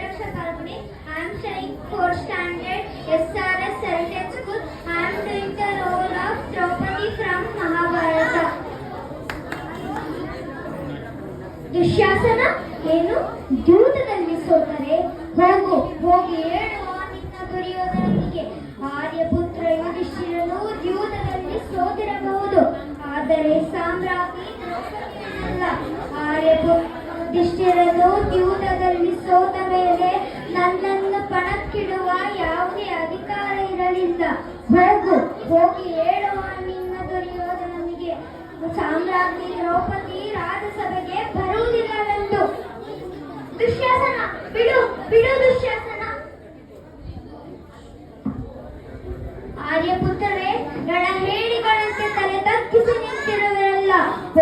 Raksha Palguni. I am studying 4th standard SRS Heritage School. I am doing the role of Draupadi from Mahabharata. Dushasana ಏನು ದ್ಯೂತದಲ್ಲಿ ಸೋತರೆ ಹೋಗಿ ಹೇಳುವ ನಿನ್ನ ದುರ್ಯೋಧನನಿಗೆ ಆರ್ಯಪುತ್ರ ಯುಧಿಷ್ಠಿರನು ದ್ಯೂತದಲ್ಲಿ ಸೋತಿರಬಹುದು, ಆದರೆ ಸಾಮ್ರಾಜ್ಞಿ ದ್ರೌಪದಿಯಲ್ಲ. ಯುಧಿಷ್ಠಿರನು ದ್ಯೂತದಲ್ಲಿ ಸೋತ ಮೇಲೆ ನನ್ನನ್ನು ಪಣಕ್ಕಿಡುವ ಯಾವುದೇ ಅಧಿಕಾರ ಇರಲಿಲ್ಲ. ಹೋಗಿ ಹೇಳುವ ನಿನ್ನ ದುರ್ಯೋಧನನಿಗೆ ಸಾಮ್ರಾಜ್ಞಿ ದ್ರೌಪದಿ ರಾಜಸಭೆಗೆ ಬರುವುದಿಲ್ಲವೆಂದು. ದುಶ್ಯಾಸನ ಬಿಡು ದುಶ್ಯಾಸನ. ಆರ್ಯಪುತ್ರರೇ, ಹೇಡಿಗಳಂತೆ ತಲೆ ತಗ್ಗಿಸಿ ನಿಂತಿರುವರಲ್ಲ.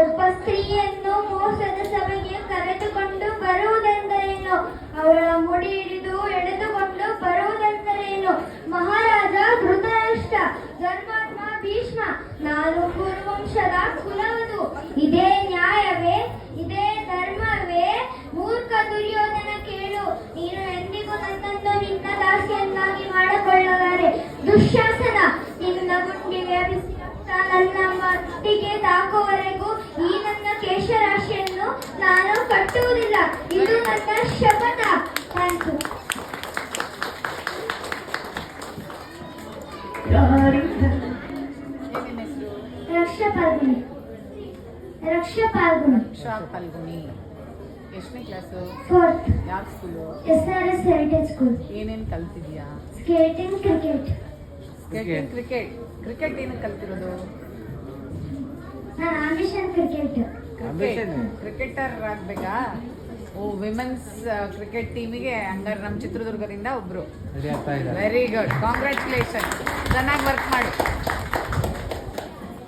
ಒಬ್ಬ ಸ್ತ್ರೀಯನ್ನು ಮೋಸದ ಸಭೆಗೆ ಕರೆದುಕೊಂಡು ಬರುವುದೆಂದರೇನು? ಅವಳ ಮುಡಿ ಹಿಡಿದು ಎಳೆದುಕೊಂಡು ಬರುವುದೆಂದರೇನು? ಮಹಾರಾಜ ಧೃತರಾಷ್ಟ್ರ, ಧರ್ಮಾತ್ಮ ಭೀಷ್ಮ, ನಾನು ಕುರುವಂಶದ ಕುಲವದು. ಇದೇ ನ್ಯಾಯವೇ? ಇದೇ ಧರ್ಮವೇ? ಮೂರ್ಖ ದುರ್ಯೋಧನ ಕೇಳು, ನೀನು ಎಂದಿಗೂ ನನ್ನನ್ನು ನಿನ್ನ ದಾಸಿಯನ್ನಾಗಿ ಮಾಡಿಕೊಳ್ಳಲಾರೆ. ದುಶ್ಯಾಸನ, ನಿನ್ನ ಗುಂಡಿಗೆ ಬಿಸಿ ರಕ್ತ ನನ್ನ ಮಟ್ಟಿಗೆ ತಾಕುವವರೆಗೂ ಈ ನನ್ನ ಕೇಶರಾಶಿಯನ್ನು ನಾನು ಕಟ್ಟುವುದಿಲ್ಲ. ಇದು ನನ್ನ ಶಪಥ. Thank you. ರಕ್ಷಾ ಪಾಲ್ಗುಣಿ. ಎಷ್ಟನೇ ಕ್ಲಾಸು? 4th. ಯಾವ ಸ್ಕೂಲು? SRS Heritage School. ಏನೇನು ಕಲ್ತಿದ್ಯಾ? Skating, cricket. ಕ್ರಿಕೆಟ್ ಏನಕ್ಕೆ ಕಲ್ತಿರೋದು? ನನ್ನ ಆಂಬಿಷನ್ ಕ್ರಿಕೆಟ್. ಕ್ರಿಕೆಟರ್ ಆಗ್ಬೇಕಾ? ವಿಮೆನ್ಸ್ ಕ್ರಿಕೆಟ್ ಟೀಮಿಗೆ ಹಂಗಾರೆ ನಮ್ಮ ಚಿತ್ರದುರ್ಗದಿಂದ ಒಬ್ರು. Very good, congratulation. ಚೆನ್ನಾಗಿ ವರ್ಕ್ ಮಾಡು.